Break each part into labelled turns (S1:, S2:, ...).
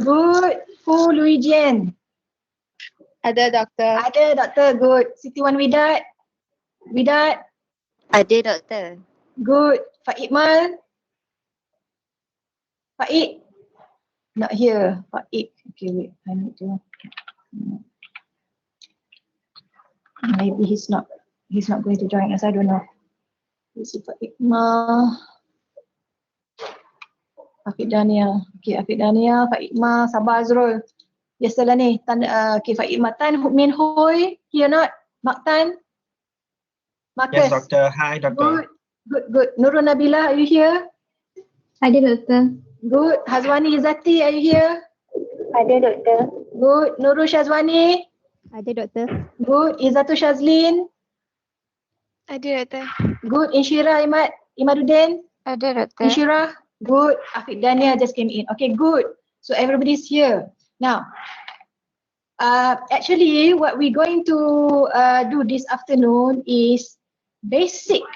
S1: Good. Fu Luijian.
S2: Ada, Doktor.
S1: Ada, Doktor. Good. Siti Wan Widat. Widat.
S3: Ada, Doktor.
S1: Good. Pak Iqmal. Pak Ik. Not here. Pak Ik. Okay, wait. I need to. Maybe he's not going to join us. I don't know. This is Pak Iqmal. Afiq Daniel. Okay, Afiq Daniel, Pak Iqmal, Sabah Azrul. Biasalah ni. Okay, Pak Iqmal Tan, Min Hoi. Here not? Mak Tan. Marcus.
S4: Yes, Doctor. Hi, Doctor.
S1: Good. Nurul Nabila, are you here?
S5: Ada, Doktor.
S1: Good. Hazwani Izzati, are you here?
S5: Ada, Doktor.
S1: Good. Nurul Syazwani.
S5: Ada, Doktor.
S1: Good. Izzatul Shazlin.
S2: Ada, Doktor.
S1: Good. Insyirah Imaduddin.
S2: Ada, Doktor.
S1: Insyirah. Good. Afiq Daniel just came in. Okay, good. So everybody's here. Now, actually what we're going to do this afternoon is basic.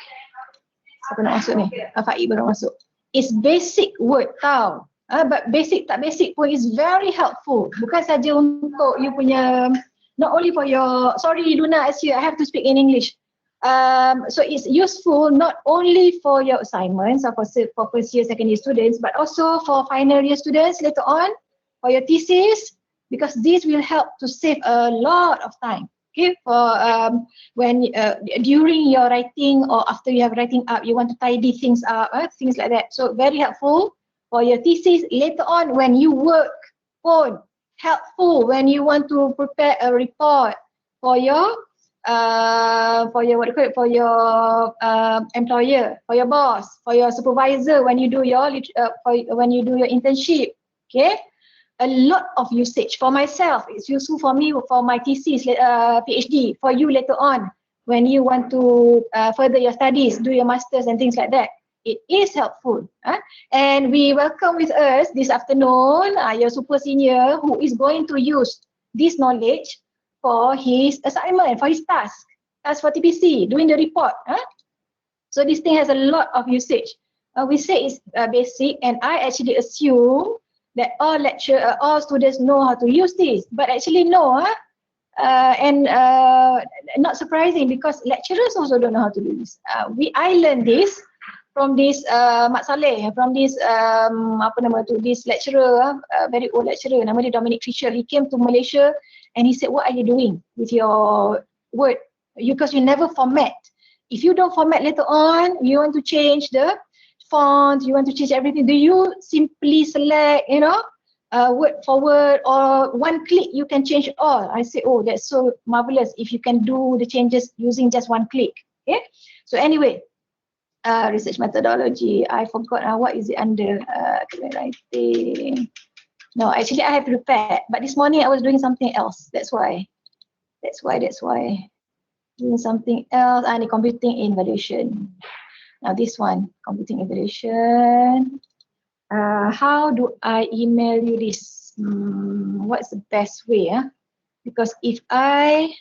S1: Siapa nak masuk ni? Faik baru masuk. It's basic word tau. But basic tak basic pun is very helpful. Bukan saja untuk you punya, not only for your, sorry Luna, as you, I have to speak in English. So it's useful not only for your assignments or for first year, second year students, but also for final year students later on, for your thesis, because this will help to save a lot of time. Okay, for when during your writing or after you have writing up, you want to tidy things up, things like that. So very helpful for your thesis later on when you work. Pun helpful when you want to prepare a report for your what do you call it, for your employer, for your boss, for your supervisor when you do your when you do your internship. Okay. A lot of usage. For myself, it's useful for me for my thesis, PhD, for you later on when you want to further your studies, do your masters and things like that. It is helpful. And we welcome with us this afternoon your super senior who is going to use this knowledge for his assignment, for his task for TPC, doing the report. So this thing has a lot of usage. We say it's basic, and I actually assume that all students know how to use this, but actually no, and not surprising because lecturers also don't know how to do this. I learned this from this Mak Saleh, from this this lecturer, very old lecturer, nama dia Dominic Fisher. He came to Malaysia and he said, "What are you doing with your word? Because you never format. If you don't format later on, you want to change the font, you want to change everything, do you simply select, word for word, or one click you can change it all?" I say, oh, that's so marvelous if you can do the changes using just one click. Okay, so anyway, research methodology, I forgot what is it under, writing. No, actually I have prepared, but this morning I was doing something else. That's why. Doing something else. And computing evaluation. Now this one, computing evaluation. How do I email you this? What's the best way? Because if I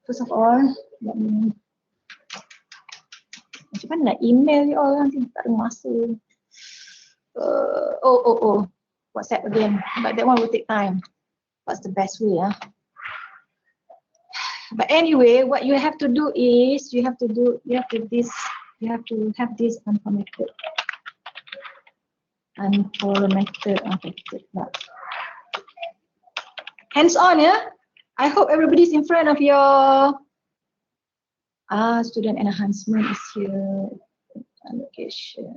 S1: first of all, let me, macam mana nak email you all, nanti tak ada masa. WhatsApp again, but that one will take time. What's the best way? But anyway, what you have to do is you have to have this unformatted. Okay, hands on, I hope everybody's in front of your student enhancement is here. Allocation.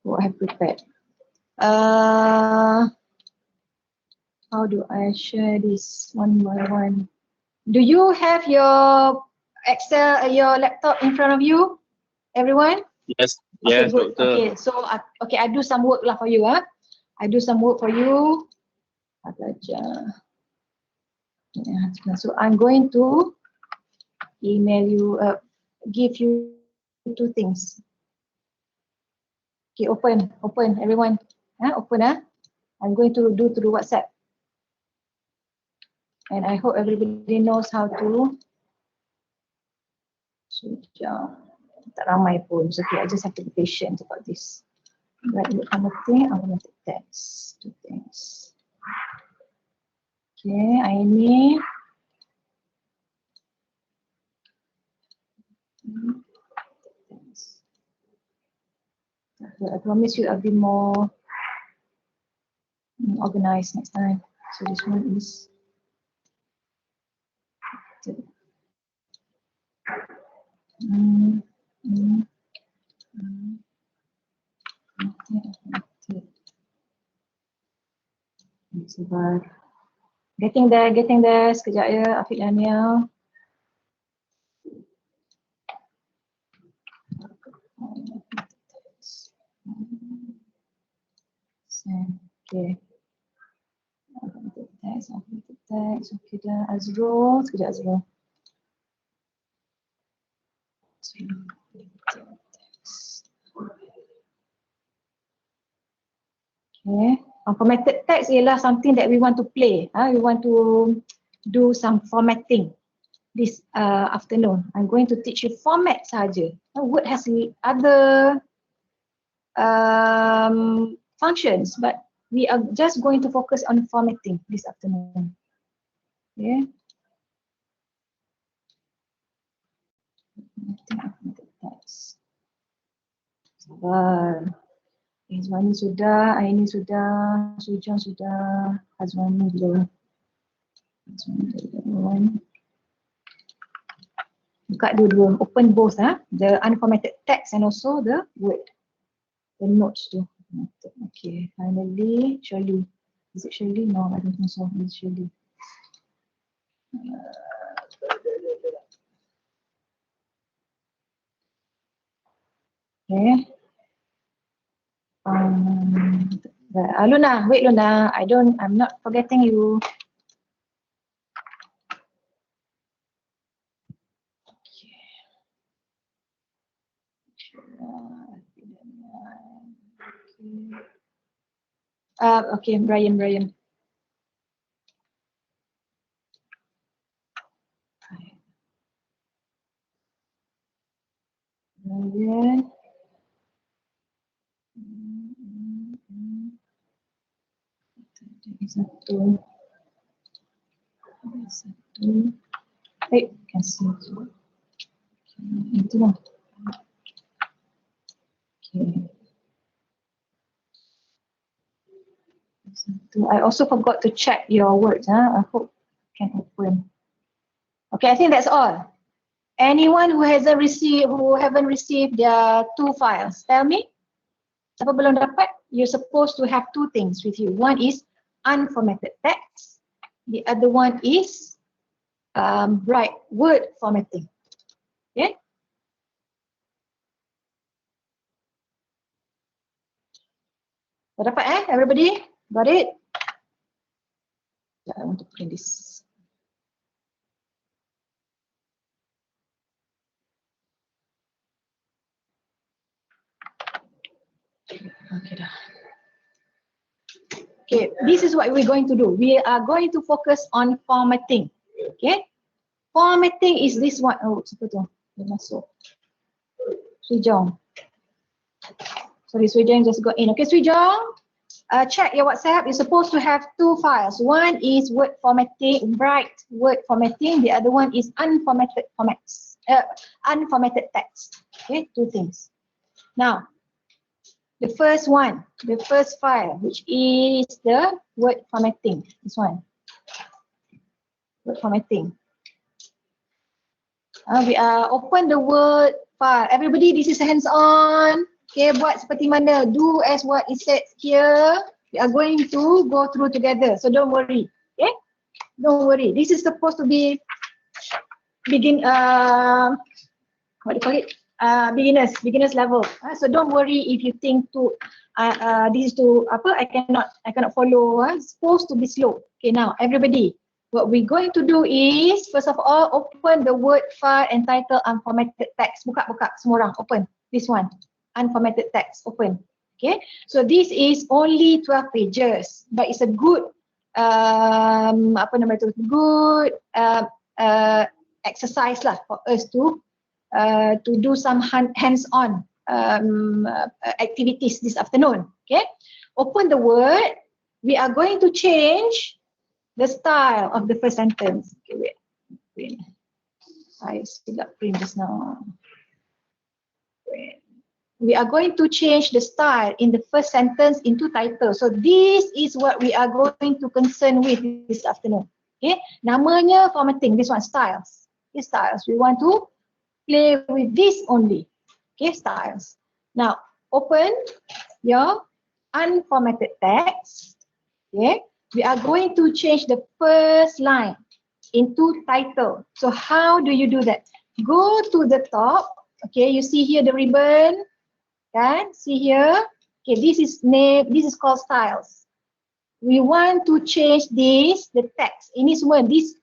S1: What I have prepared. How do I share this one by one? Do you have your Excel, your laptop in front of you, everyone?
S6: Yes,
S1: okay,
S6: yes,
S1: good.
S6: Doctor.
S1: Okay, so I do some work lah for you. I do some work for you. So I'm going to email you, give you two things. Okay, open everyone. Open. I'm going to do through WhatsApp. And I hope everybody knows how to Sejam. Tak ramai pun. So, okay, I just have to be patient about this. Right, look formatting, automatic text. Two things. Okay, Ain'ni. I promise you I'll be more organized next time. So this one is sabar. Getting there. Sekejap ya, Afiq Daniel. Okay. Automatic text. Okay dah. Azrul, sekejap Azrul. Okay. Formatted text ialah something that we want to play. We want to do some formatting this afternoon. I'm going to teach you format saja. Word has other functions, but we are just going to focus on formatting this afternoon. Okay. Formatted text. Sabar. Azwani sudah, Ain'ni sudah, Sujang sudah, Azwani belum. Azwani belum. Buka dua-dua, open both, the unformatted text and also the word, the notes tu. Okay, finally, Shirley. Is it Shirley? No, I don't think so. It's Shirley. Okay. Luna, wait Luna, I'm not forgetting you. Okay, Brian. Brian. Satu. Kasih. Itulah. Okay. I also forgot to check your words. I hope can open. Okay, I think that's all. Anyone who haven't received their 2 files, tell me. Siapa belum dapat? You're supposed to have 2 things with you. One is unformatted text. The other one is Brite word formatting. Okay. Dah dapat everybody? Got it? I want to print this. Okay dah. Okay, this is what we're going to do. We are going to focus on formatting. Okay. Formatting is this one. Oh, siapa tu? Dia masuk. Sujong. Sorry, Sujong just got in. Okay, Sujong. Check your WhatsApp. You're supposed to have 2 files. One is word formatting, Brite word formatting. The other one is unformatted formats. Unformatted text. Okay, 2 things. Now, the first one, the first file, which is the word formatting. This one. Word formatting. We open the word file. Everybody, this is hands-on. Okay, buat seperti mana. Do as what is said here. We are going to go through together. So don't worry. Okay? Don't worry. This is supposed to be what do you call it? Beginners level. So don't worry if you think this is too apa? I cannot follow. It's supposed to be slow. Okay, now everybody. What we're going to do is, first of all, open the word file entitled unformatted text. Buka semua orang. Open this one. Unformatted text. Open. Okay. So this is only 12 pages, but it's a good good exercise lah for us to to do some hands-on activities this afternoon. Okay, open the word. We are going to change the style of the first sentence. Okay, wait. I still got print just now. Wait. We are going to change the style in the first sentence into title. So this is what we are going to concern with this afternoon. Okay, namanya formatting. This one styles. Okay, styles. We want to play with this only. Okay, styles. Now open your unformatted text. Okay, we are going to change the first line into title. So how do you do that? Go to the top. Okay, you see here the ribbon. Kan? See here. Okay, this is name. This is called styles. We want to change this, the text. Ini semua this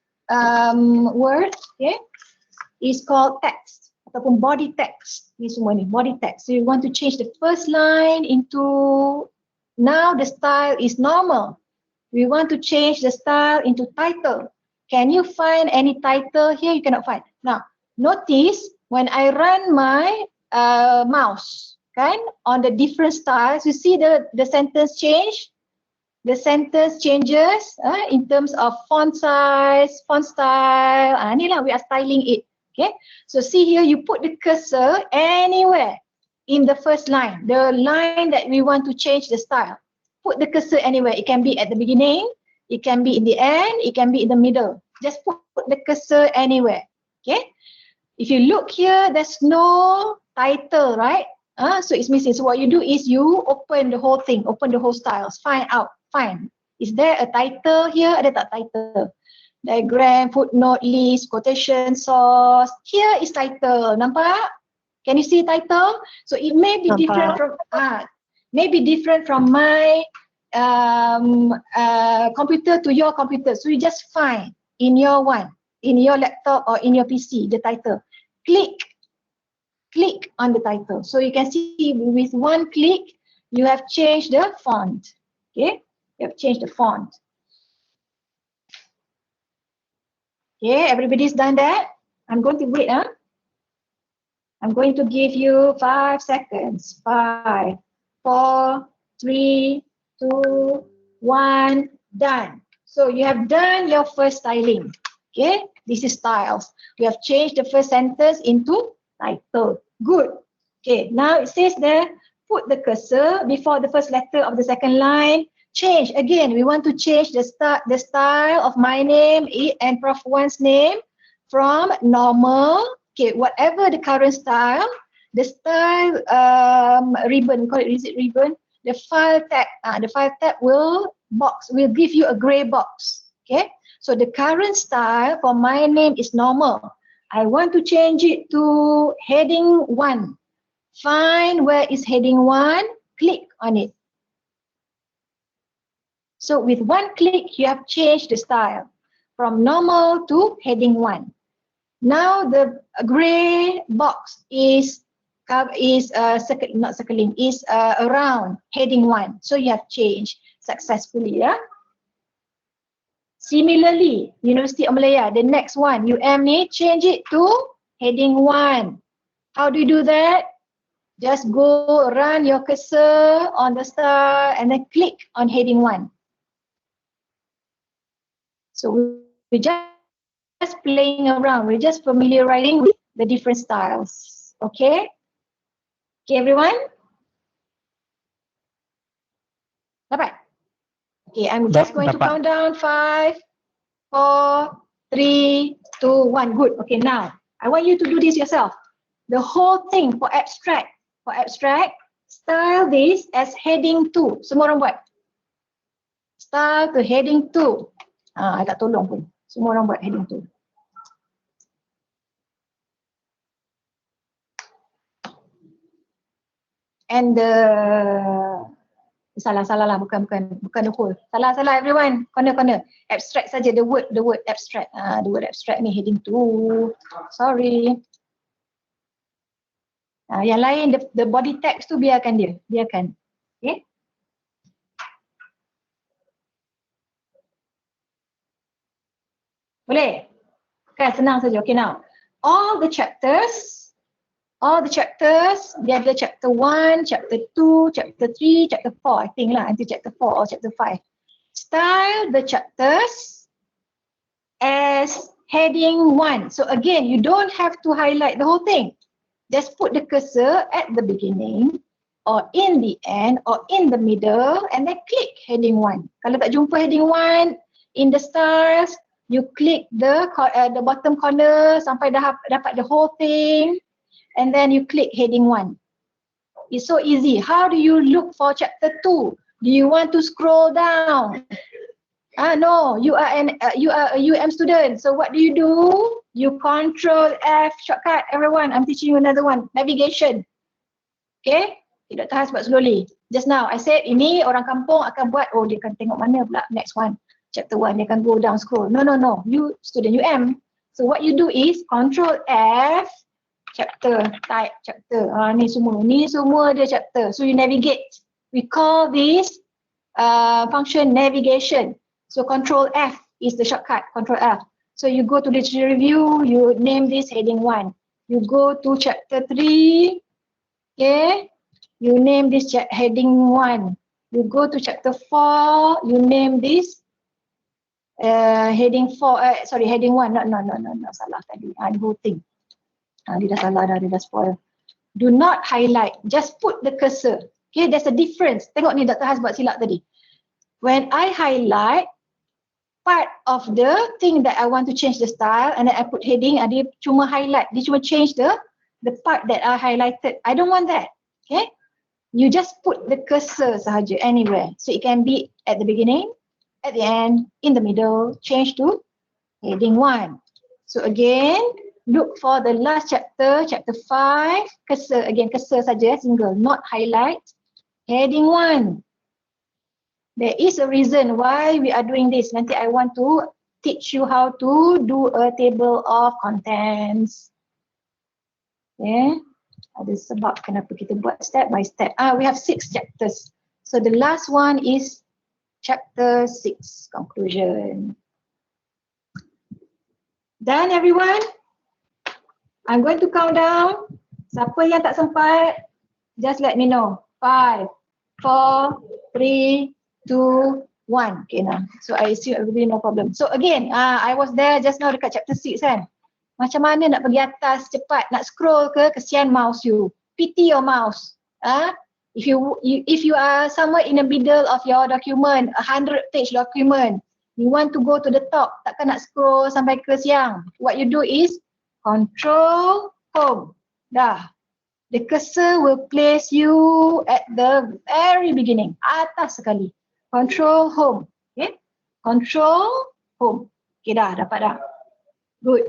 S1: word, okay, is called text ataupun body text. Ini semua ni body text. So you want to change the first line into, now the style is normal. We want to change the style into title. Can you find any title here? You cannot find. Now notice when I run my mouse. Kan? On the different styles, you see the sentence change. The sentence changes in terms of font size, font style. Ni lah we are styling it. Okay. So see here, you put the cursor anywhere in the first line. The line that we want to change the style. Put the cursor anywhere. It can be at the beginning. It can be in the end. It can be in the middle. Just put the cursor anywhere. Okay. If you look here, there's no title, right? So it's missing. So what you do is you open the whole thing, open the whole styles, find out, find. Is there a title here? Ada tak title? Diagram, footnote, list, quotation, source. Here is title. Nampak? Can you see title? So it may be different from my computer to your computer. So you just find in your one, in your laptop or in your PC, the title. Click on the title. So you can see with one click, you have changed the font. Okay, you have changed the font. Okay, everybody's done that. I'm going to wait. I'm going to give you 5 seconds. 5, 4, 3, 2, 1, done. So you have done your first styling. Okay, this is styles. We have changed the first sentence into title. Good. Okay, now it says there, put the cursor before the first letter of the second line. Change again. We want to change the style of my name and Prof 1's name from normal. Okay, whatever the current style, the style ribbon. Call it, is it ribbon? The file tab. The file tab will give you a gray box. Okay, so the current style for my name is normal. I want to change it to heading 1. Find where is heading 1, click on it. So with one click, you have changed the style from normal to heading 1. Now the gray box is around heading 1. So you have changed successfully. Yeah. Similarly, University of Malaya, the next one, ni, change it to heading 1. How do you do that? Just go run your cursor on the star and then click on heading 1. So we're just playing around. We're just familiarizing with the different styles. Okay? Okay, everyone? Dapat? Okay, I'm just going to count down 5, 4, 3, 2, 1. Good. Okay, now I want you to do this yourself. The whole thing for abstract. For abstract, style this as heading 2. Semua orang buat. Style to heading 2. Agak tolong pun. Semua orang buat heading 2. And the salah lah, bukan the whole. Salah everyone. Corner. Abstract saja, the word abstract. The word abstract ni heading 2. Sorry. Yang lain the body text tu biarkan dia. Okay. Boleh? Kan senang saja. Okay, now all the chapters all the chapters, dia ada chapter 1, chapter 2, chapter 3, chapter 4, I think lah, until chapter 4 or chapter 5. Style the chapters as heading 1. So again, you don't have to highlight the whole thing. Just put the cursor at the beginning or in the end or in the middle and then click heading 1. Kalau tak jumpa heading 1 in the styles, you click the bottom corner sampai dah dapat the whole thing and then you click heading 1. It's so easy. How do you look for chapter 2? Do you want to scroll down? No, you are a UM student. So what do? You Control F shortcut. Everyone, I'm teaching you another one. Navigation. Okay? Tidak tahan sebab slowly. Just now I said ini orang kampung akan buat, oh dia akan tengok mana pula next one. Chapter 1, dia akan go down scroll. No. You student UM. So what you do is Control F chapter, type chapter. Ni semua dia chapter. So you navigate. We call this function navigation. So Control F is the shortcut, Control F. So you go to literature review, you name this heading 1. You go to chapter 3, okay? You name this heading 1. You go to chapter 4, you name this heading 4, heading 1. No, salah tadi. The whole thing. Dia dah salah dah, dia dah spoil. Do not highlight, just put the cursor. Okay, there's a difference. Tengok ni Dr. Has buat silap tadi. When I highlight part of the thing that I want to change the style and then I put heading, dia cuma highlight, dia cuma change the part that I highlighted. I don't want that. Okay, you just put the cursor sahaja anywhere. So it can be at the beginning, at the end, in the middle, change to heading 1. So again, look for the last chapter, chapter 5, cursor, again cursor saja, single, not highlight, heading 1. There is a reason why we are doing this. Nanti I want to teach you how to do a table of contents. Okay. Ada sebab kenapa kita buat step by step. We have 6 chapters. So the last one is chapter 6, conclusion. Done everyone? I'm going to count down. Siapa yang tak sempat, just let me know. 5, 4, 3, 2, 1. Okay now. So I assume everybody no problem. So again, I was there just now dekat chapter 6 kan. Macam mana nak pergi atas cepat, nak scroll ke, kesian mouse you. Pity your mouse. If you are somewhere in the middle of your document, 100-page document, you want to go to the top, takkan nak scroll sampai ke siang. What you do is Control Home. Dah. The cursor will place you at the very beginning, atas sekali. Control Home. Okay. Control Home. Okay dah, dapat dah. Good.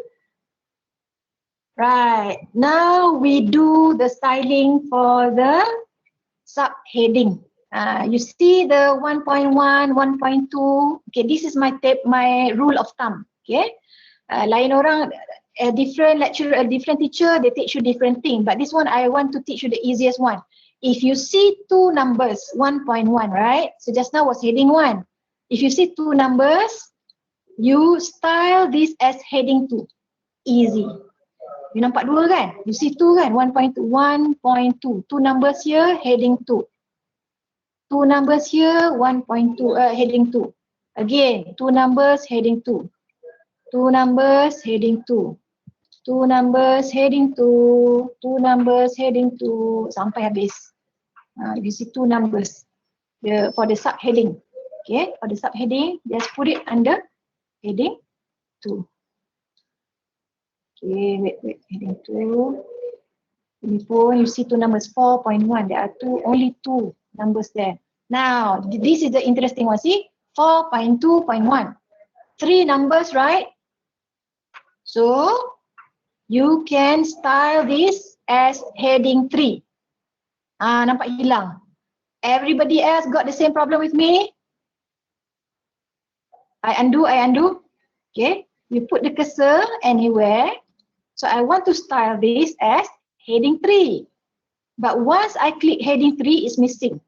S1: Right. Now we do the styling for the subheading. You see the 1.1, 1.2. Okay, this is my rule of thumb. Okay. Lain orang, a different lecturer, a different teacher, they teach you different thing. But this one, I want to teach you the easiest one. If you see 2 numbers, 1.1, right? So just now was heading 1. If you see 2 numbers, you style this as heading 2. Easy. You nampak 2 kan? You see 2 kan? 1.2, 1.2. 2 numbers here, heading 2. 2 numbers here, 1.2, heading 2. Again, 2 numbers, heading 2. 2 numbers, heading 2. 2 numbers, heading 2. 2 numbers, heading 2. Sampai habis. You see 2 numbers for the subheading. Okay, for the subheading, just put it under heading 2. Okay, wait, heading 2. Ini pun, you see 2 numbers, 4.1. There are only 2 numbers there. Now, this is the interesting one. See, 4.2.1. 3 numbers, right? So, you can style this as heading 3. Nampak hilang. Everybody else got the same problem with me? I undo. Okay, you put the cursor anywhere. So I want to style this as heading 3. But once I click heading 3, it's missing.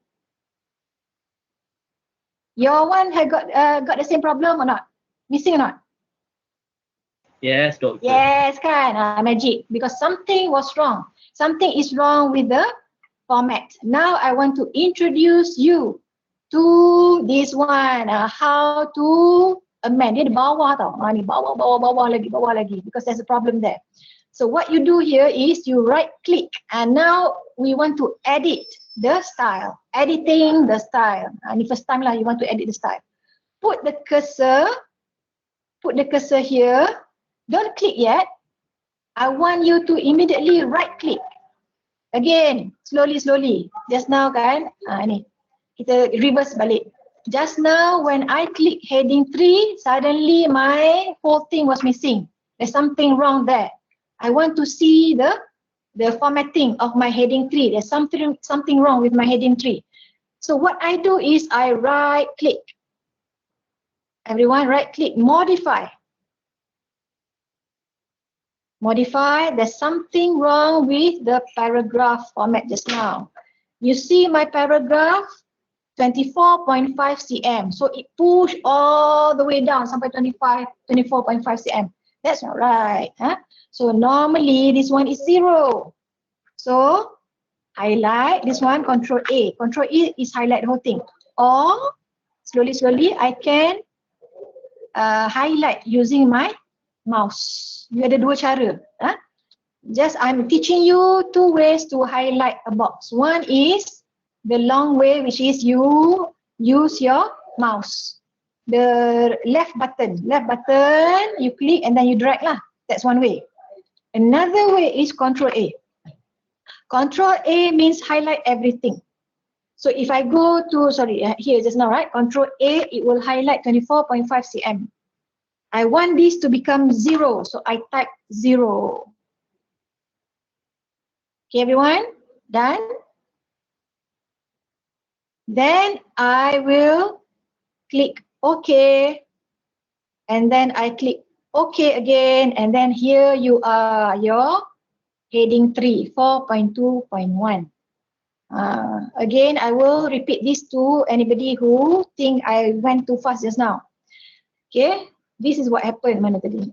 S1: Your one have got the same problem or not? Missing or not?
S4: Yes, doctor.
S1: Yes kan, magic. Because something was wrong. something is wrong with the format. Now I want to introduce you to this one, how to amend. Dia di bawah tau. Ni bawah lagi because there's a problem there. So what you do here is you right click and now we want to edit the style. Editing the style. Ni first time lah you want to edit the style. Put the cursor here. Don't click yet. I want you to immediately right click. Again, slowly. Just now kan, ni. Kita reverse balik. Just now when I click heading 3, suddenly my whole thing was missing. There's something wrong there. I want to see the formatting of my heading 3. There's something wrong with my heading 3. So what I do is I right click. Everyone right click, modify. Modify, there's something wrong with the paragraph format just now. You see my paragraph, 24.5 cm. So it pushed all the way down sampai 24.5 cm. That's not right. So normally this one is 0. So highlight this one, Control A. Control E is highlight the whole thing. Or slowly I can highlight using my mouse. You ada dua cara. Just I'm teaching you two ways to highlight a box. One is the long way, which is you use your mouse. The left button, you click and then you drag lah. That's one way. Another way is Control A. Control A means highlight everything. So if I go to, here just now, right? Control A, it will highlight 24.5 cm. I want this to become 0, so I type 0. Okay, everyone? Done? Then I will click OK. And then I click OK again. And then here you are, your heading 3, 4.2.1. Again, I will repeat this to anybody who think I went too fast just now. Okay, this is what happened mana tadi.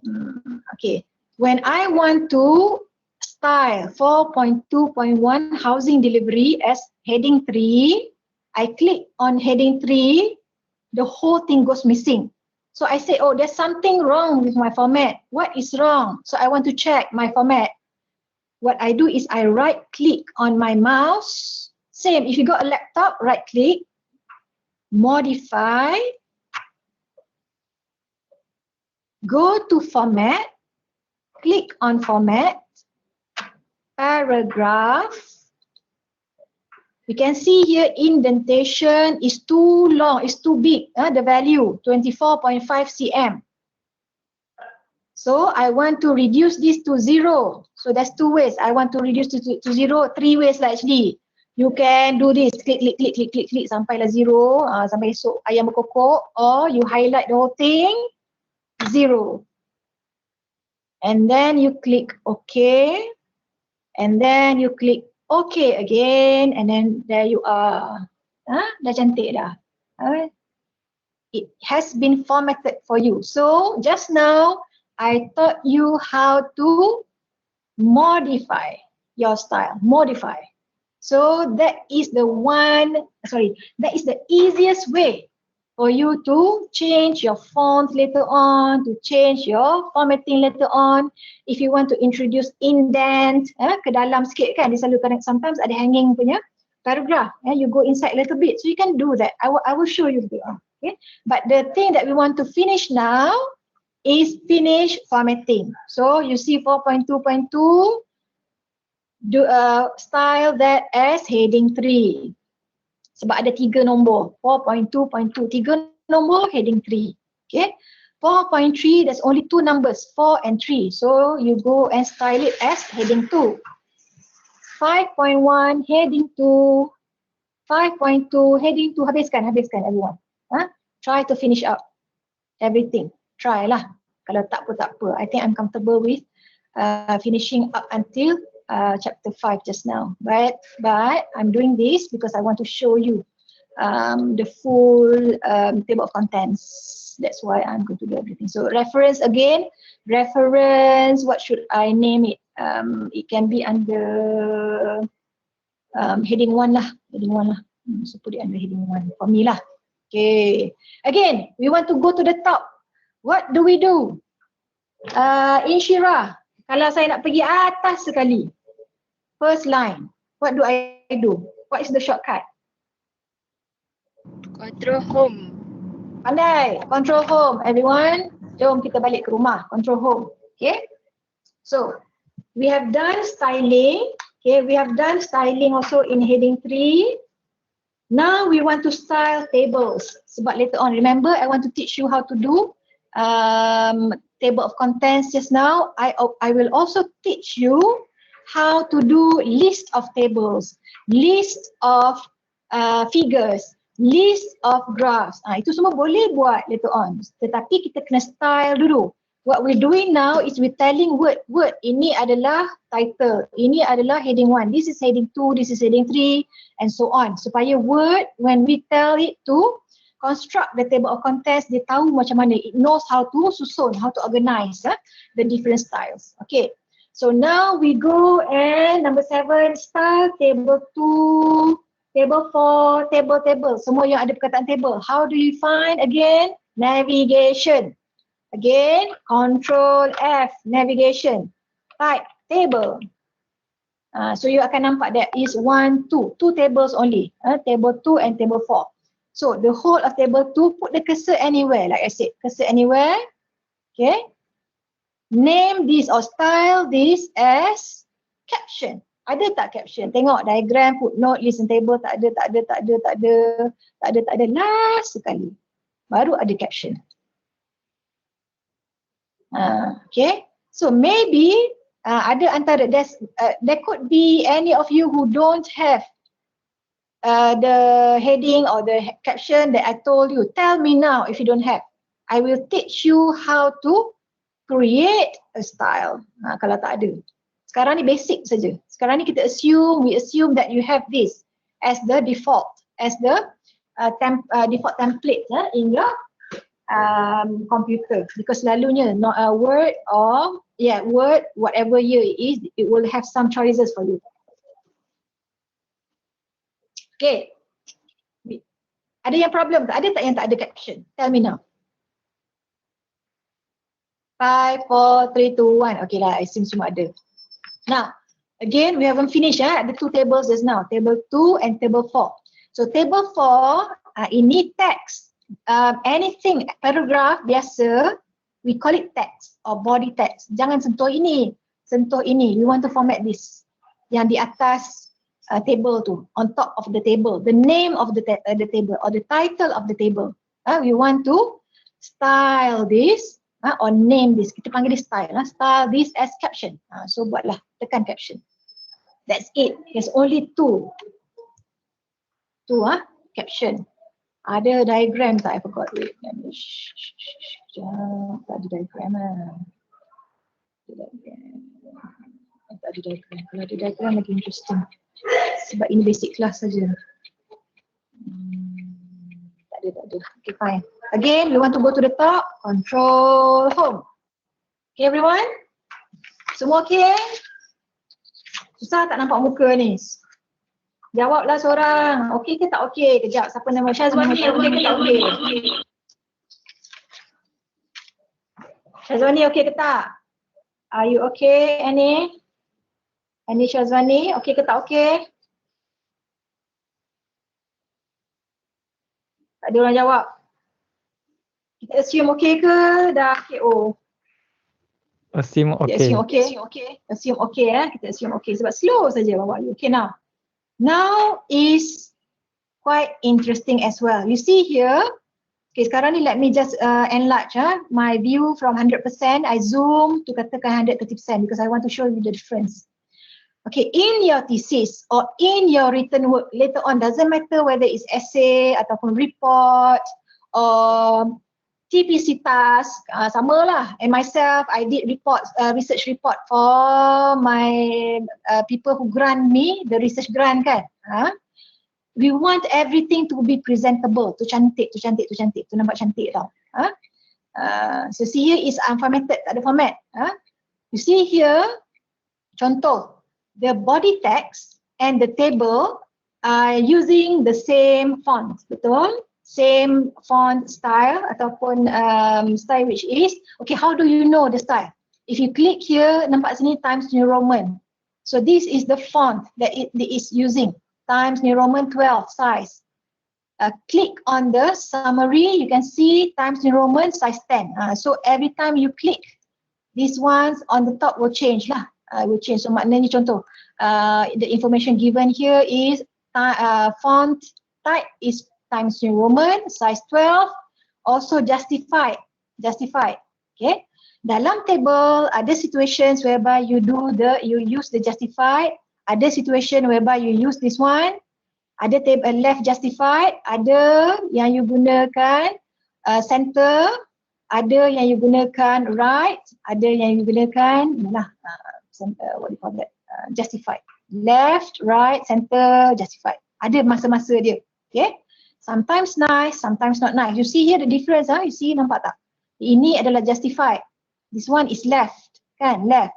S1: Okay, when I want to style 4.2.1 housing delivery as heading 3, I click on heading 3, the whole thing goes missing. So I say, oh, there's something wrong with my format. What is wrong? So I want to check my format. What I do is I right click on my mouse. Same, if you got a laptop, right click, modify, go to format, click on format, paragraph. You can see here indentation is too long, it's too big, the value 24.5 cm. So I want to reduce this to 0. So that's two ways. I want to reduce to 0, 3 ways lah actually. You can do this, click sampai lah 0, sampai esok ayam berkokok, or you highlight the whole thing, 0. And then you click OK. And then you click OK again. And then there you are. Dah cantik dah. It has been formatted for you. So just now, I taught you how to modify your style. Modify. So that is the easiest way for you to change your font later on, to change your formatting later on. If you want to introduce indent ke dalam sikit kan, dia selalu sometimes ada hanging punya paragraph. You go inside a little bit, so you can do that. I will show you. Okay, but the thing that we want to finish now is finish formatting. So you see 4.2.2, do style that as heading 3. Sebab ada 3 nombor, 4.2.2, 3 nombor heading 3. Okay, 4.3, there's only 2 numbers, 4 and 3. So you go and style it as heading 2. 5.1 heading 2, 5.2 heading 2, habiskan everyone. Try to finish up everything. Try lah. Kalau tak apa. I think I'm comfortable with finishing up until chapter 5 just now. But I'm doing this because I want to show you the full table of contents. That's why I'm going to do everything. So reference again. Reference, what should I name it? It can be under heading 1 lah. So put it under heading 1 for me lah. Okay. Again, we want to go to the top. What do we do? Inshira, kalau saya nak pergi atas sekali, first line, what do I do? What is the shortcut?
S2: Control home.
S1: Pandai, control home everyone. Jom kita balik ke rumah, control home. Okay. So, we have done styling. Okay, we have done styling also in heading 3. Now we want to style tables. Sebab later on, remember I want to teach you how to do table of contents just now. I will also teach you how to do list of tables, list of figures, list of graphs. Itu semua boleh buat later on. Tetapi kita kena style dulu. What we're doing now is we're telling word. Ini adalah title. Ini adalah heading 1. This is heading 2. This is heading 3 and so on. Supaya word, when we tell it to construct the table of contents, dia tahu macam mana. It knows how to susun, how to organize the different styles. Okay. So now we go and number 7, style table 2, table 4, table. Semua yang ada perkataan table. How do you find again? Navigation. Again, Control F, navigation. Type table. So you akan nampak that is 1, 2. 2 tables only. Table 2 and table 4. So the whole of table 2, put the cursor anywhere. Like I said, cursor anywhere. Okay. Name this or style this as caption. Ada tak caption? Tengok diagram, footnote, listen table, tak ada. Last sekali. Baru ada caption. Okay, so maybe ada antara there could be any of you who don't have the heading or the caption that I told you. Tell me now if you don't have. I will teach you how to create a style. Kalau tak ada. Sekarang ni basic saja. Sekarang ni we assume that you have this as the default, as the default template in your computer, because selalunya Word or Word, whatever year it is, it will have some choices for you. Okay, ada yang problem tak? Ada tak yang tak ada caption? Tell me now. 5, 4, 3, 2, 1. Okay lah, I assume semua ada. Now, again, we haven't finished the 2 tables just now, table 2 and table 4. So table 4, ini text. Anything, paragraph biasa, we call it text or body text. Jangan sentuh ini. We want to format this. Yang di atas table tu, on top of the table, the name of the table or the title of the table. We want to style this or name this. Kita panggil this style. Style this as caption. So buatlah, tekan caption. That's it. There's only 2. Caption. Ada diagram tak? I forgot. Wait, let me tak ada diagram Tak ada diagram. Kalau ada diagram lagi interesting. Sebab ini basic class saja. Tak ada. Okay, fine. Again, we want to go to the top. Control home. Okay, everyone? Semua okay? Susah tak nampak muka ni? Jawablah seorang. Okey ke tak okey? Kejap, siapa nama? Syazwani, okey ke tak okey? Syazwani, okey ke tak? Are you okay, Ain'ni? Ain'ni Syazwani, okey ke tak okey? Tak ada orang jawab. Kita assume okey ke? Dah KO.
S6: Assume okay.
S1: Assume okey. Kita assume okey sebab slow saja bawa you. Okay now. Now is quite interesting as well. You see here, okay, sekarang ni let me just enlarge my view from 100%. I zoom to katakan 130% because I want to show you the difference. Okay, in your thesis or in your written work later on, doesn't matter whether it's essay ataupun report or TPC task, samalah. And myself, I did research report for my people who grant me the research grant kan. We want everything to be presentable, to cantik, to nampak cantik tau. So see here is unformatted, tak ada format. You see here, contoh, the body text and the table are using the same font, betul? Same font style ataupun style which is, okay, how do you know the style? If you click here, nampak sini Times New Roman. So this is the font that it is using, Times New Roman 12 size. Click on the summary, you can see Times New Roman size 10. So every time you click, these ones on the top will change lah. Will change. So maknanya contoh, the information given here is font type is Times New Roman size 12, also justified. Okay. Dalam table ada situations whereby you use the justified, ada situation whereby you use this one, ada table left justified, ada yang you gunakan center, ada yang you gunakan right, ada yang you gunakan what do you call that, justified. Left, right, center, justified. Ada masa-masa dia. Okay. Sometimes nice, sometimes not nice. You see here the difference, you see, nampak tak? Ini adalah justified. This one is left, kan? Left.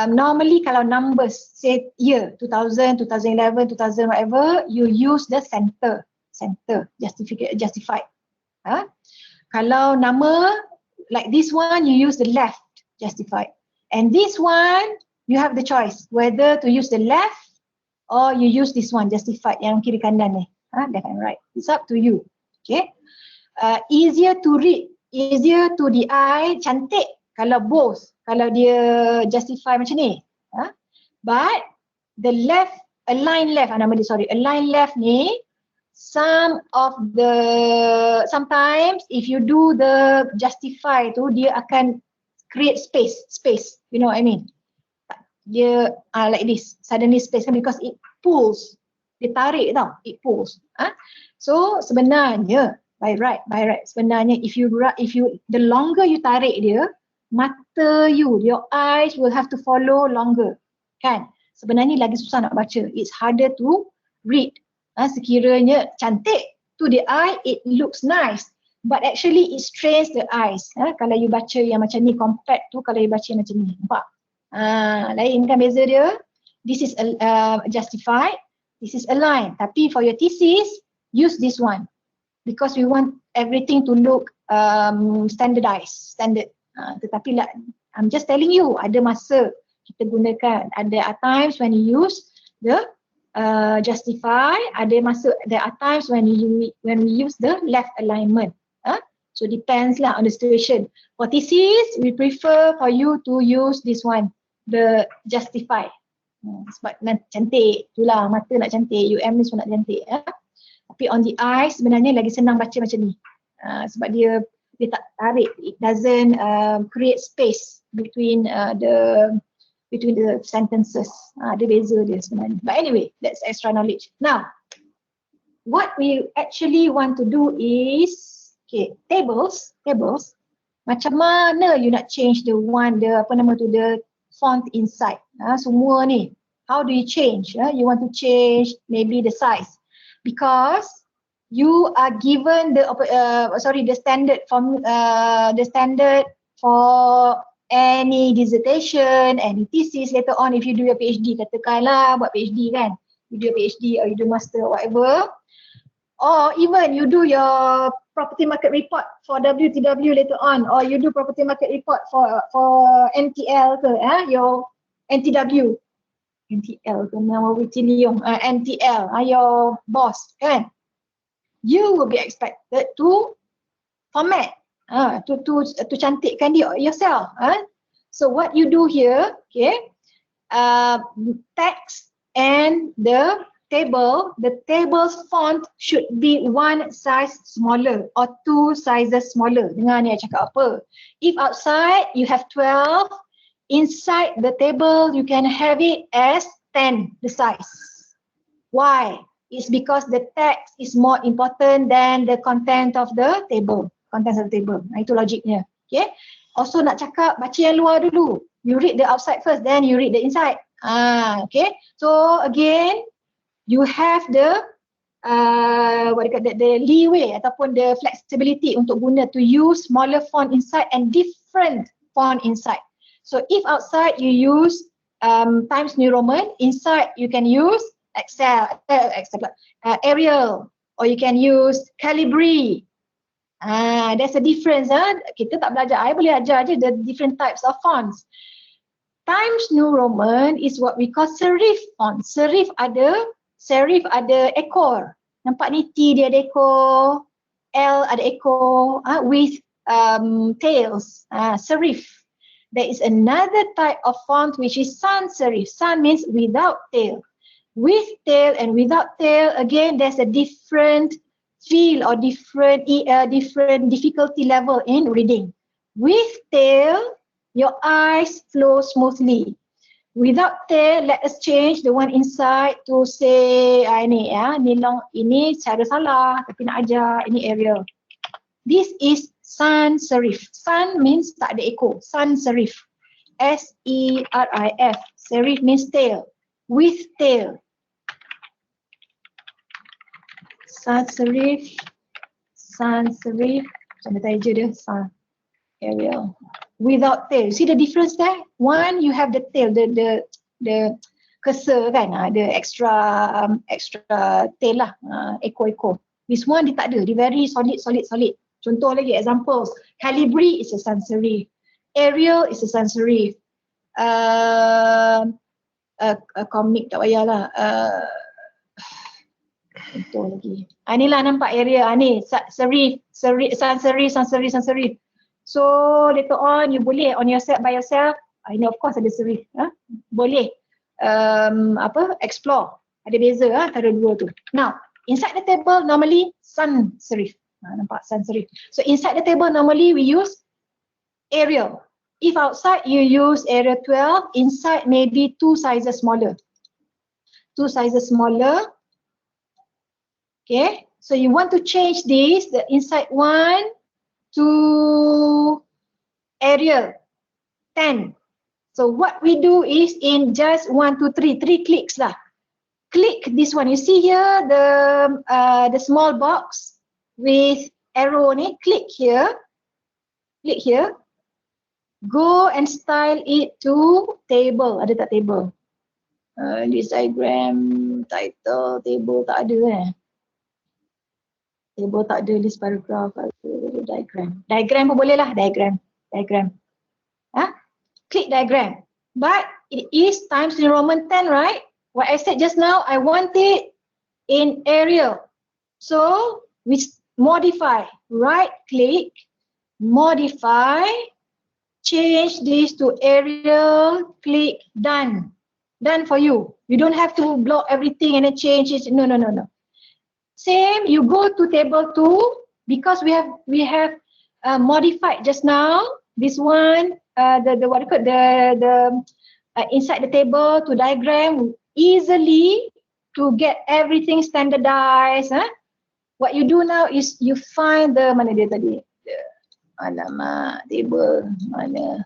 S1: Normally kalau numbers, say year 2000, 2011, 2000 whatever, you use the center, justified. Kalau nama like this one, you use the left, justified. And this one, you have the choice whether to use the left or you use this one, justified, yang kiri kanan ni, left and right. It's up to you. Okay. Easier to read, easier to the eye, cantik kalau both, kalau dia justify macam ni. But the left, align left, align left ni, sometimes if you do the justify tu, dia akan create space, you know what I mean? Dia like this, suddenly space, because it pulls, dia tarik tau, it pulls. So sebenarnya by right, sebenarnya if you the longer you tarik dia, mata your eyes will have to follow longer, kan? Sebenarnya lagi susah nak baca, it's harder to read. Sekiranya cantik to the eye, it looks nice, but actually it strains the eyes. Kalau you baca yang macam ni, compact tu kalau you baca yang macam ni, nampak? Lain kan beza dia. This is justified, this is aligned. Tapi for your thesis, use this one because we want everything to look standard. Tetapi lah, I'm just telling you, ada masa kita gunakan, ada times when you use the justify, there are times when we use the left alignment. So depends lah on the situation. For thesis, we prefer for you to use this one, the justify. Sebab nak cantik, itulah mata nak cantik, UM ni semua nak cantik. Tapi on the eye sebenarnya lagi senang baca macam ni. Sebab dia tak tarik, it doesn't create space between the sentences. Ada beza dia sebenarnya. But anyway, that's extra knowledge. Now, what we actually want to do is, okay, tables. Macam mana you nak change the font inside? Semua ni, how do you change? You want to change maybe the size because you are given the standard for any dissertation, any thesis later on if you do your PhD, katakanlah buat PhD kan, you do your PhD or you do master or whatever, or even you do your property market report for WTW later on, or you do property market report for NTL ke, your NTW, NTL ke nama Wicilium, NTL, your boss kan, you will be expected to format, to cantikkan dia yourself. So what you do here, okay, text and the table's font should be one size smaller or two sizes smaller. Dengar ni cakap apa. If outside you have 12, inside the table you can have it as 10 the size. Why? It's because the text is more important than the content of the table. Itu logiknya. Okay. Also nak cakap baca yang luar dulu. You read the outside first, then you read the inside. Okay. So again, you have the the leeway ataupun the flexibility untuk guna to use smaller font inside and different font inside. So if outside you use Times New Roman. Inside you can use Arial, or you can use Calibri. There's a difference. Kita tak belajar. I boleh ajar je the different types of fonts. Times New Roman is what we call serif font. Serif ada ekor. Nampak ni T dia ada ekor, L ada ekor, with tails. Serif. There is another type of font which is sans serif. Sans means without tail. With tail and without tail, again there's a different feel or different difficulty level in reading. With tail, your eyes flow smoothly. Without tail, let us change the one inside to say ini cara salah tapi nak ajar ini Arial. This is sans serif. Sans means tak ada echo. Sans serif. S-E-R-I-F. Serif means tail. With tail. Sans serif. Sans serif. Macam tanya je dia. Sans Arial. Without tail. See the difference there? One, you have the tail, the cursor kan, the extra tail lah, echo. This one dia tak ada, dia very solid. Contoh lagi, examples. Calibri is a sans serif. Arial is a sans serif. Comic tak payahlah. Contoh lagi. Inilah nampak Arial. Ni serif, sans serif. So later on you boleh on yourself by yourself. Ini of course ada serif. Boleh explore. Ada beza antara dua tu. Now inside the table normally sans serif. Nampak sans serif. So inside the table normally we use Arial. If outside you use Arial 12, inside maybe 2 sizes smaller. 2 sizes smaller. Okay. So you want to change this, the inside one to Arial 10. So what we do is in just 1, 2, 3 clicks lah. Click this one. You see here the small box with arrow ni. Click here. Go and style it to table. Ada tak table? List diagram, title, table tak ada Table tak ada, list paragraph, diagram. Diagram pun boleh lah, diagram. Click diagram. But it is Times New Roman 10, right? What I said just now, I want it in Arial. So we modify, right click, modify, change this to Arial, click done. Done for you. You don't have to block everything and then change it. No. Same, you go to table 2 because we have modified just now. This one, inside the table to diagram easily to get everything standardized. What you do now is you find the mana dia tadi? Alamak, table mana?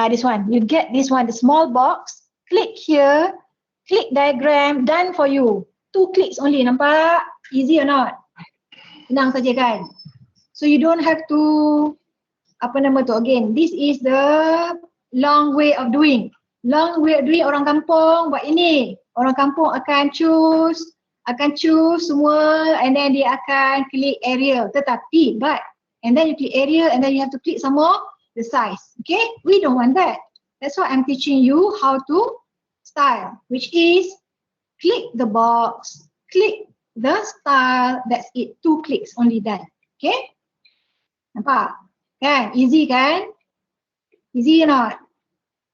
S1: This one. You get this one, the small box. Click here. Click diagram. Done for you. 2 clicks only. Nampak? Easy or not? Senang saja kan? So you don't have to again. This is the long way of doing. Long way of doing orang kampung buat ini. Orang kampung akan choose semua and then dia akan klik Arial. Tetapi and then you click Arial and then you have to click some more the size. Okay? We don't want that. That's why I'm teaching you how to style, which is click the box, click the style, that's it. 2 clicks only done. Okay? Nampak? Kan? Easy kan? Easy or not?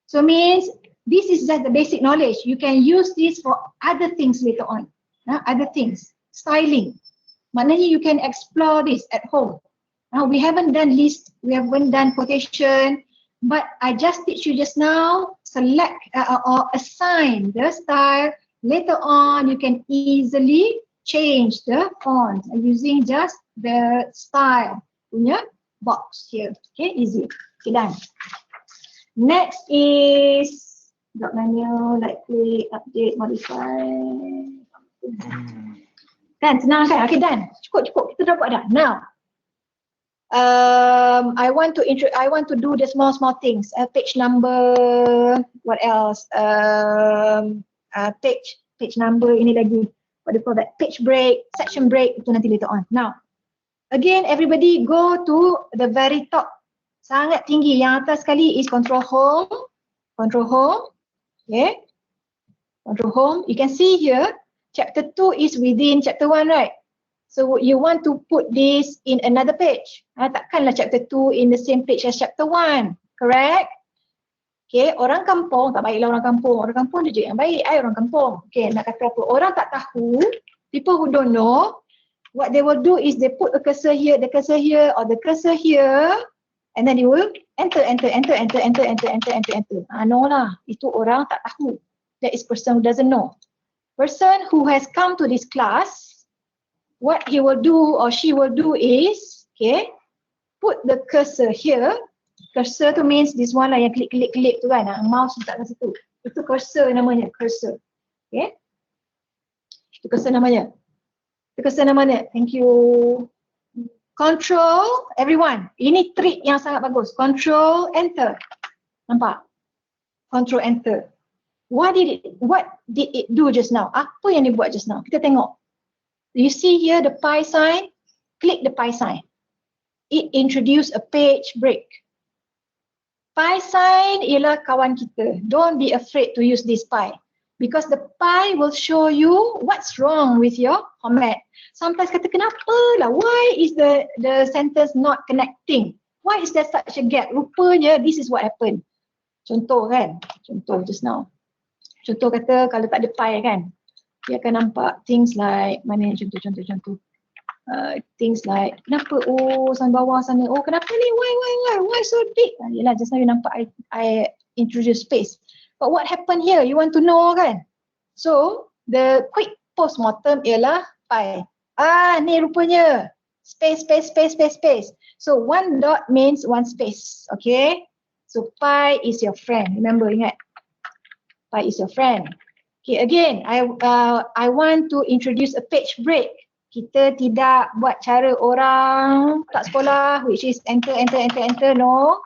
S1: So means this is just the basic knowledge. You can use this for other things later on. Other things. Styling. Maknanya you can explore this at home. We haven't done list, we haven't done quotation, but I just teach you just now, select or assign the style. Later on, you can easily change the font using just the style punya box here. Okay, easy. Okay, done. Next is drop menu, right click, update, modify. Kan, senang kan? Okay, done. Cukup. Kita dah buat dah. Now, I want to do the small things. Page number, what else? Page number ini lagi. What do you call that? Page break, section break, itu nanti later on. Now, again, everybody go to the very top. Sangat tinggi. Yang atas sekali is control home. Control home. Okay. Control home. You can see here, chapter 2 is within chapter 1, right? So you want to put this in another page. Takkanlah chapter 2 in the same page as chapter 1. Correct? Okay, orang kampung, tak baiklah orang kampung. Orang kampung dia je yang baik. Orang kampung. Okay, nak kata apa? Orang tak tahu, people who don't know, what they will do is they put a cursor here, the cursor here, or the cursor here, and then they will enter. No lah, itu orang tak tahu. That is person who doesn't know. Person who has come to this class, what he will do or she will do is, okay, put the cursor here. Cursor tu means this one lah yang klik tu kan, mouse letak kat situ. Itu cursor namanya, cursor. Okay. Itu cursor namanya. Thank you. Control, everyone. Ini trick yang sangat bagus. Control, enter. Nampak? Control, enter. What did it do just now? Apa yang dia buat just now? Kita tengok. You see here the pi sign? Click the pi sign. It introduce a page break. Pi sign ialah kawan kita. Don't be afraid to use this pi. Because the pi will show you what's wrong with your format. Sometimes kata kenapa lah? Why is the sentence not connecting? Why is there such a gap? Rupanya this is what happened. Contoh kan? Contoh just now. Contoh kata kalau tak ada pi kan? Dia akan nampak things like, mana contoh. Things like, kenapa? Oh, sana bawah sana. Oh, kenapa ni? Why so big? Yelah, just now you nampak I introduce space. But what happened here? You want to know kan? So, the quick postmortem ialah pi. Ni rupanya. Space. So, one dot means one space. Okay? So, pi is your friend. Remember, ingat. Pi is your friend. Okay, again, I want to introduce a page break. Kita tidak buat cara orang tak sekolah, which is enter, no.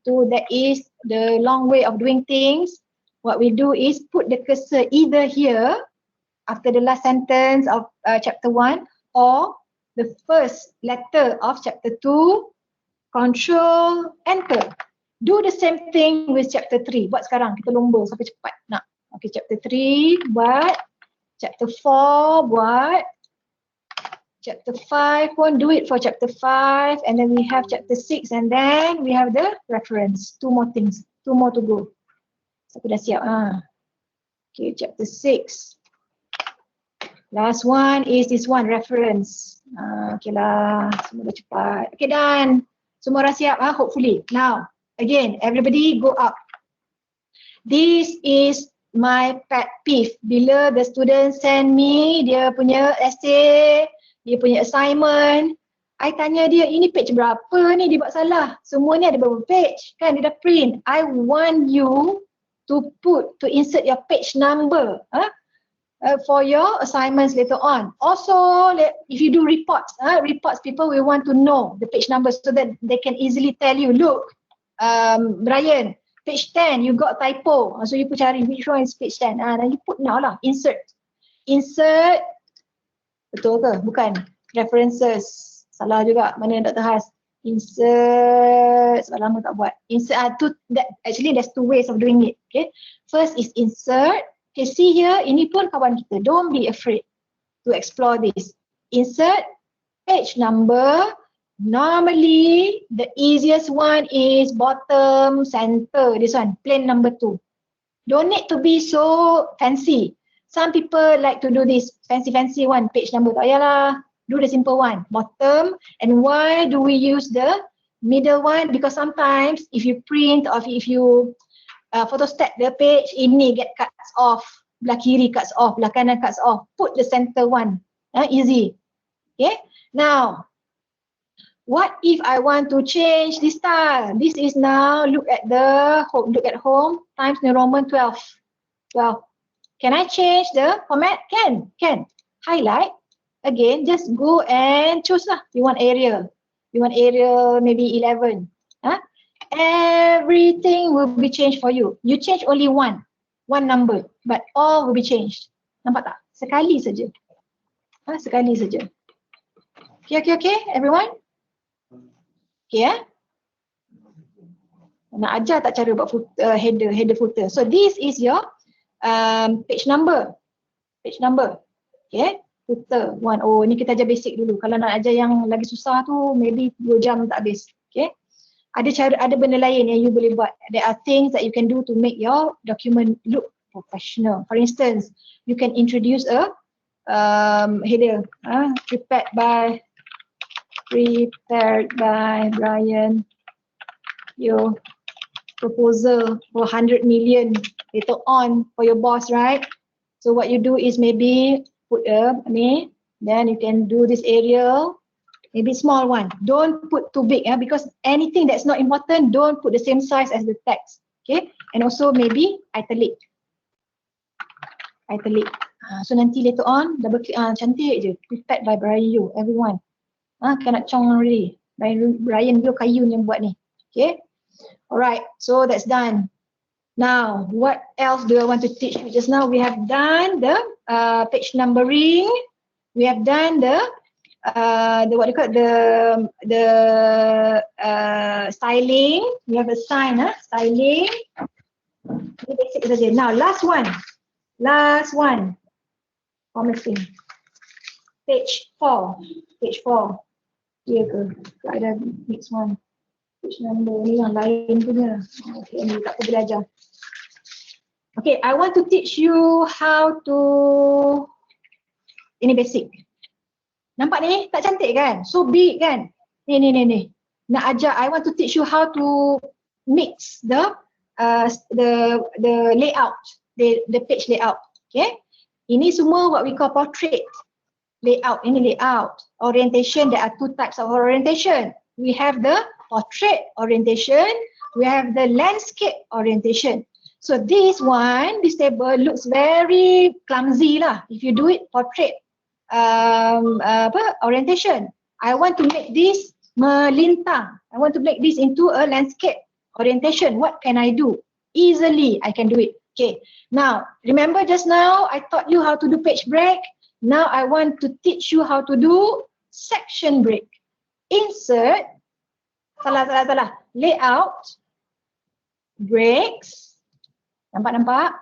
S1: That is the long way of doing things. What we do is put the cursor either here, after the last sentence of chapter 1, or the first letter of chapter 2, control, enter. Do the same thing with chapter 3. Buat sekarang, kita lomba sampai cepat nak. Okay, chapter 3 buat, chapter 4 buat, chapter 5 pun do it for chapter 5, and then we have chapter 6, and then we have the reference. 2 more things, 2 more to go. Aku dah siap. Okay, chapter 6. Last one is this one, reference. Okay lah, semua dah cepat. Okay, done. Semua dah siap, hopefully. Now, again, everybody go up. This is my pet peeve. Bila the student send me dia punya essay, dia punya assignment, I tanya dia, ini page berapa ni dia buat salah? Semua ni ada berapa page? Kan dia dah print. I want you to insert your page number for your assignments later on. Also, if you do reports, people will want to know the page number so that they can easily tell you, look, Brian, page 10, you got typo. So you put cari which one is page 10. Then you put now lah, insert. Insert, betul ke? Bukan. References. Salah juga. Mana Dr. Has? Insert. Sebab lama tak buat. Insert, actually there's 2 ways of doing it. Okay. First is insert. Okay, see here, ini pun kawan kita. Don't be afraid to explore this. Insert, page number. Normally, the easiest one is bottom center. This one, plain number 2. Don't need to be so fancy. Some people like to do this fancy one, page number. Tak payahlah. Do the simple one, bottom. And why do we use the middle one? Because sometimes if you print or if you photostat the page, ini get cuts off. Belah kiri cuts off, belah kanan cuts off. Put the center one. Easy. Okay. Now, what if I want to change this style? This is now, look at home, times New Roman 12. 12. Can I change the format? Can. Highlight. Again, just go and choose lah. You want Arial. You want area maybe 11. Huh? Everything will be changed for you. You change only one number, but all will be changed. Nampak tak? Sekali saja. Sekali saja. Okay, everyone? Okay, Nak ajar tak cara buat header footer. So this is your page number. Okay, footer 1. Oh, ni kita ajar basic dulu. Kalau nak ajar yang lagi susah tu, maybe 2 jam tak habis. Okay. Ada benda lain yang you boleh buat. There are things that you can do to make your document look professional. For instance, you can introduce a header. Prepared by Brian. Your proposal for 100 million later on for your boss, right? So what you do is maybe put ni, then you can do this area. Maybe small one. Don't put too big because anything that's not important, don't put the same size as the text. Okay. And also maybe italic. So nanti later on double click cantik je. Prepared by Brian Yu. Everyone. Cannot chong already. Brian Yu Kayun yang buat ni. Okay. Alright. So that's done. Now what else do I want to teach you? Just now we have done the page numbering. We have done the what you call the styling. We have a sign, styling. Ini basic saja. Now last one. Promising. Page 4. Ya ke? Ada next one. Page number ni yang lain punya. Okay, ni tak perlu belajar. Okay, I want to teach you how to. Ini basic. Nampak ni? Tak cantik kan? So big kan? Ni. Nak ajar, I want to teach you how to mix the layout, the page layout. Okay? Ini semua what we call portrait layout. Ini layout. Orientation, there are 2 types of orientation. We have the portrait orientation, we have the landscape orientation. So this table looks very clumsy lah if you do it portrait orientation. I want to make this melintang. I want to make this into a landscape orientation. What can I do? Easily I can do it. Okay. Now, remember just now I taught you how to do page break. Now I want to teach you how to do section break. Insert, salah. Layout, breaks. Nampak?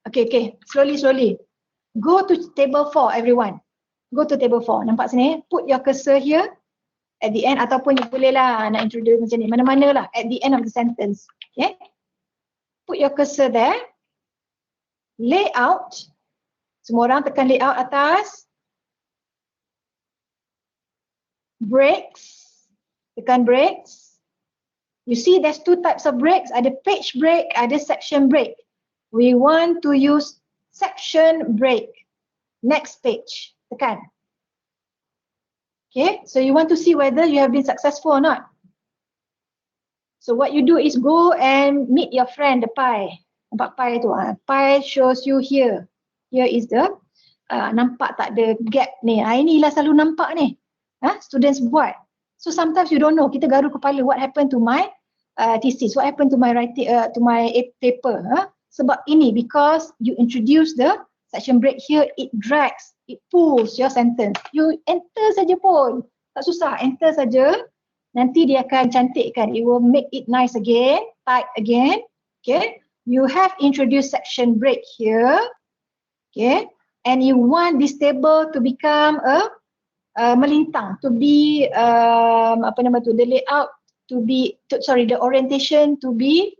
S1: Okay. Slowly. Go to table 4, everyone. Go to table 4. Nampak sini? Put your cursor here at the end ataupun you boleh lah nak introduce macam ni. Mana-mana lah at the end of the sentence. Okay? Put your cursor there. Layout. Semua orang tekan layout atas. Breaks. Tekan breaks. You see there's 2 types of breaks. Ada page break, ada section break. We want to use section break. Next page. Tekan. Okay, so you want to see whether you have been successful or not. So what you do is go and meet your friend, the pie. Nampak pie tu? Pie shows you here. Here is the, nampak tak ada gap ni. Inilah selalu nampak ni. Students buat. So sometimes you don't know. Kita garu kepala, what happened to my thesis? What happened to my writing, to my paper? Sebab ini, because you introduce the section break here, it drags, it pulls your sentence. You enter saja pun, tak susah, enter saja. Nanti dia akan cantikkan. It will make it nice again, tight again. Okay, you have introduced section break here. Okay, and you want this table to become a melintang, to be the layout to be, the orientation to be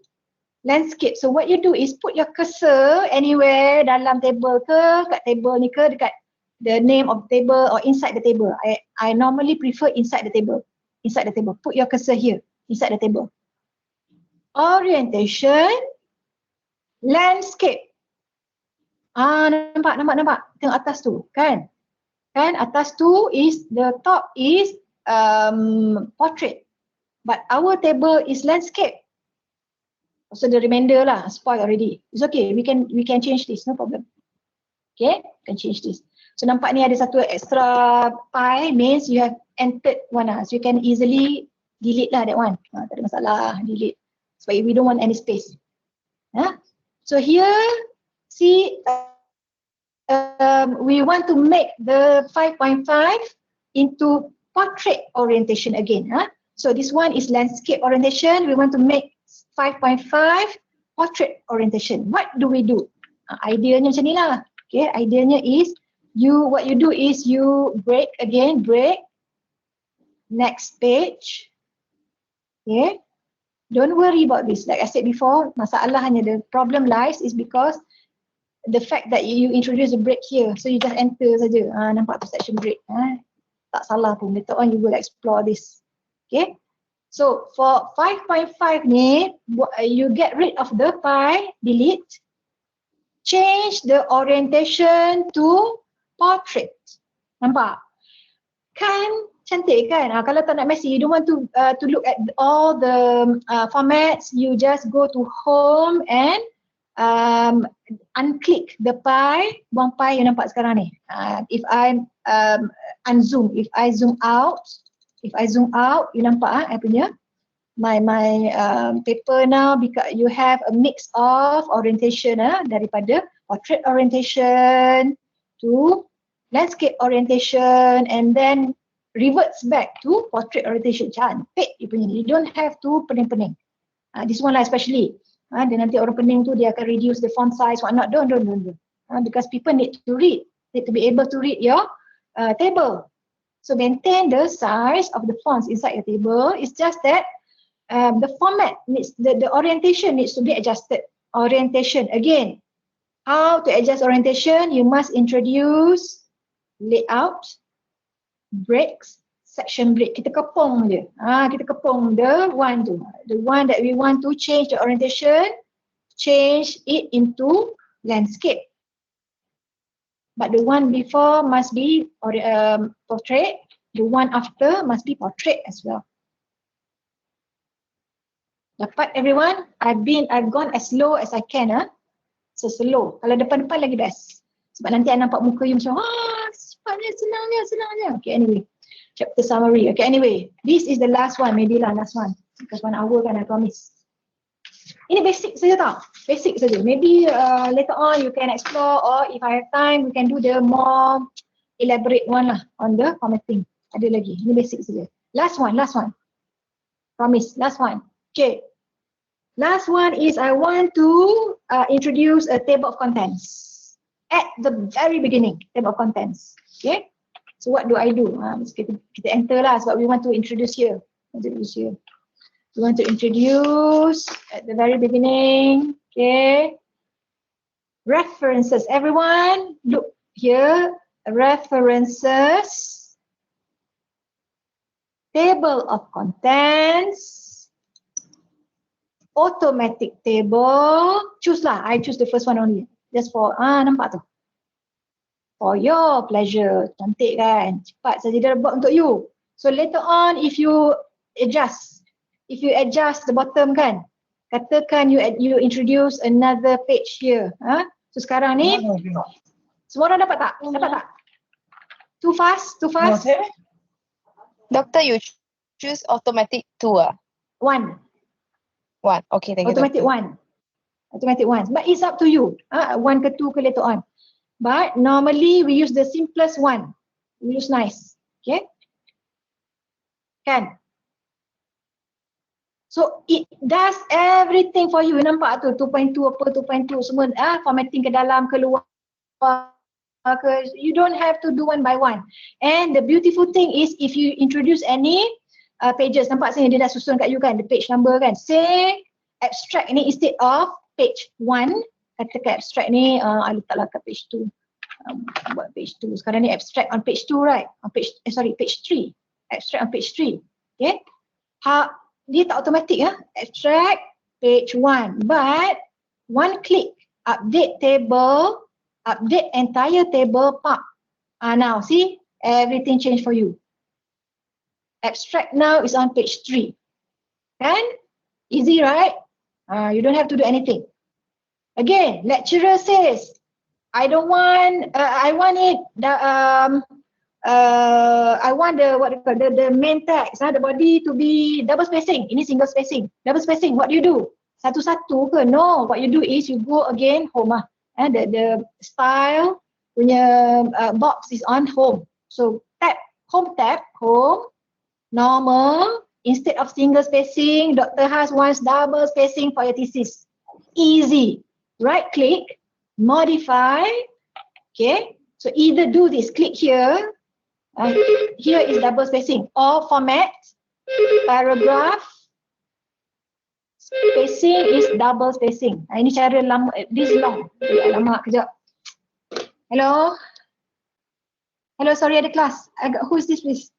S1: landscape. So what you do is put your cursor anywhere dalam table ke, kat table ni ke, dekat the name of the table or inside the table. I normally prefer inside the table. Inside the table. Put your cursor here, inside the table. Orientation, landscape. Nampak. Tengok atas tu, kan? Kan atas tu is, the top is portrait. But our table is landscape. So the remainder lah, spoil already. It's okay, we can change this, no problem. Okay, can change this. So nampak ni ada satu extra pie, means you have entered one lah. So you can easily delete lah that one. Tak ada masalah, delete. Sebab we don't want any space. So here, see, we want to make the 5.5 into portrait orientation again. So this one is landscape orientation. We want to make 5.5 portrait orientation. What do we do? Ideanya macam ni lah. Okay, ideanya is what you do is you break, next page. Okay, don't worry about this. Like I said before, masalahnya, the problem lies is because the fact that you introduce a break here, so you just enter saja. Nampak tu section break. Tak salah pun. Later on you will explore this. Okay. So for 5.5 ni, you get rid of the pie, delete, change the orientation to portrait. Nampak? Kan cantik kan? Kalau tak nak messy, you don't want to look at all the formats, you just go to home and unclick the pie, buang pie yang nampak sekarang ni. If I unzoom, if I zoom out, you nampak I punya my paper now, because you have a mix of orientation daripada portrait orientation to landscape orientation and then reverts back to portrait orientation. Cantik you punya ni. You don't have to pening-pening. This one lah especially. Dan nanti orang pening tu dia akan reduce the font size, whatnot. Don't. Because people need to be able to read your table. So maintain the size of the fonts inside your table. It's just that the format needs, the orientation needs to be adjusted. Orientation, again, how to adjust orientation? You must introduce layout, breaks, section break. Kita kepung je. Kita kepung the one that we want to change the orientation, change it into landscape. But the one before must be portrait, the one after must be portrait as well. Dapat everyone? I've gone as slow as I can. So slow. Kalau depan-depan lagi best. Sebab nanti I nampak muka you macam cepatnya, senangnya. Okay, anyway. Chapter summary. Okay, anyway. This is the last one. Maybe lah last one. Because 1 hour kan, I promise. Ini basic saja tau. Basic saja. Maybe later on you can explore, or if I have time, we can do the more elaborate one lah on the formatting. Ada lagi. Ini basic saja. Last one. Promise, last one. Okay. Last one is I want to introduce a table of contents. At the very beginning, table of contents. Okay. So what do I do? Kita enter lah sebab we want to introduce here. We want to introduce at the very beginning. Okay. References. Everyone, look here. References. Table of contents. Automatic table. Choose lah. I choose the first one only. Just for, nampak tu. For your pleasure. Cantik kan? Cepat saja dia buat untuk you. So later on, if you adjust the bottom kan, katakan you introduce another page here. So sekarang ni, semua orang dapat tak? Dapat tak? Too fast?
S2: Doctor, you choose automatic 2
S1: 1.
S2: Okay, thank you.
S1: Automatic
S2: Doctor.
S1: 1. Automatic 1. But it's up to you. 1 ke 2 ke later on. But normally we use the simplest one. We use nice. Okay? Kan? So it does everything for you. Nampak tu 2.2 apa 2.2 semua formatting ke dalam ke luar ke, you don't have to do one by one. And the beautiful thing is if you introduce any pages, nampak sini dia dah susun kat you kan, the page number kan. Say abstract ni instead of page 1, katakan abstract ni I letaklah kat page 2. Buat page 2. Sekarang ni abstract on page 2 right? On page page 3. Abstract on page 3. Okay? Dia tak automatic abstract page 1, but one click update table, update entire table pop. Now see, everything changed for you. Abstract now is on page 3. Kan? Easy right? You don't have to do anything. Again, lecturer says I want it I want the main text, the body to be double spacing. Ini single spacing. Double spacing, what do you do? Satu-satu ke? No, what you do is you go again home. The style punya box is on home. So tab, home, normal. Instead of single spacing, Dr. Has wants double spacing for your thesis. Easy. Right click, modify. Okay, so either do this, click here. Here is double spacing, or format, paragraph, spacing is double spacing. Ini cara lama, this long. Lama kejap. Hello? Hello, sorry ada kelas. Who is this please?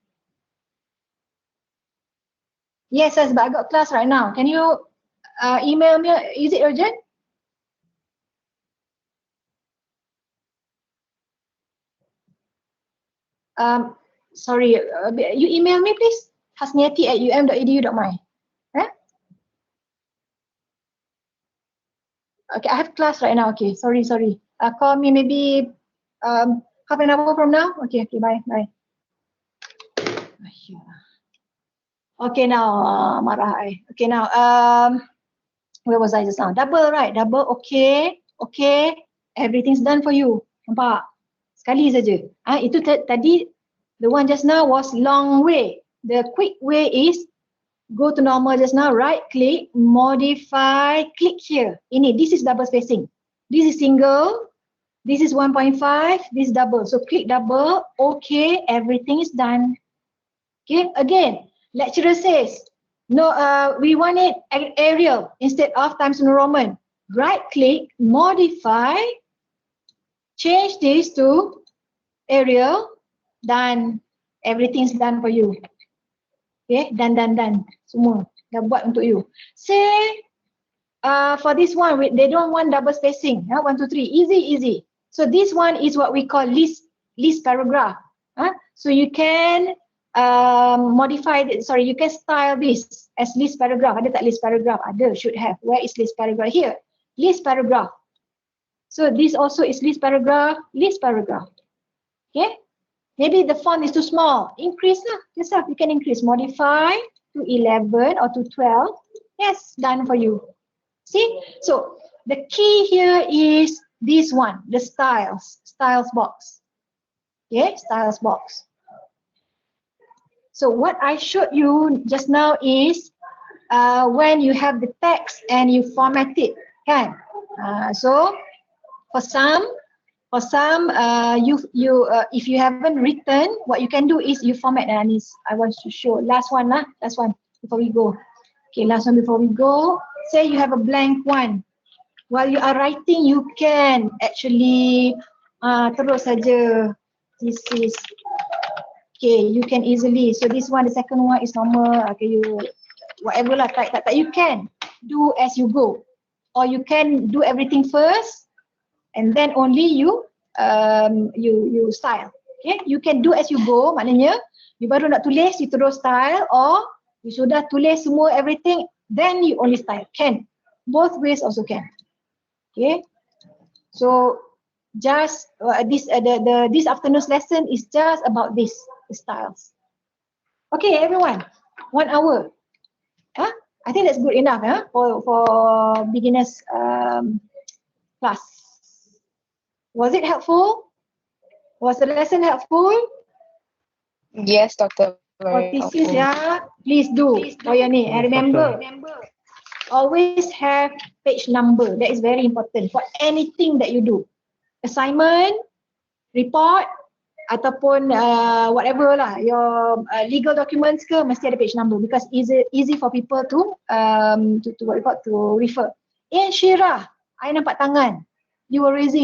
S1: Yes, but I got class right now. Can you email me? Is it urgent? Sorry, you email me please. hasniati@um.edu.my. Okay, I have class right now. Okay, sorry. Call me maybe half an hour from now. Okay, bye. Okay, now marah I. Okay, now where was I just now? Double, right? Double, okay. Everything's done for you. Nampak? Sekali saja. Itu tadi, the one just now was long way. The quick way is go to normal just now, right click, modify, click here. This is double spacing. This is single, this is 1.5, this is double. So click double, okay, everything is done. Okay, again, lecturer says, no, we want it Arial instead of Times New Roman. Right click, modify, change this to Arial, done. Everything's done for you. Okay, done. Semua dah buat untuk you. Say, for this one, they don't want double spacing. 1, 2, 3, easy. So this one is what we call list paragraph. So you can modify it. Sorry, you can style this as list paragraph. Ada tak list paragraph? Ada, should have. Where is list paragraph? Here, list paragraph. So this also is list paragraph. Okay. Maybe the font is too small. Increase lah. Yourself, you can increase. Modify to 11 or to 12. Yes, done for you. See? So the key here is this one, the styles box. Okay, styles box. So what I showed you just now is when you have the text and you format it, kan? So for some, if you haven't written, what you can do is you format. And I want to show last one before we go. Okay, last one before we go. Say you have a blank one. While you are writing, you can actually terus saja. This is okay. You can easily. So this one, the second one is normal. Okay, you whatever lah. Tak. You can do as you go, or you can do everything first. And then only you style. Okay, you can do as you go. Maknanya you baru nak tulis, you terus style, or you sudah tulis semua everything, then you only style. Can, both ways also can. Okay, so just this afternoon's lesson is just about this, the styles. Okay, everyone, 1 hour. I think that's good enough for beginners class. Was it helpful? Was the lesson helpful?
S2: Yes, Doctor.
S1: For thesis, please do for your name. And remember, always have page number. That is very important for anything that you do. Assignment, report, ataupun whatever lah, your legal documents ke, mesti ada page number because easy for people to refer. Shira, I nampak tangan. You raised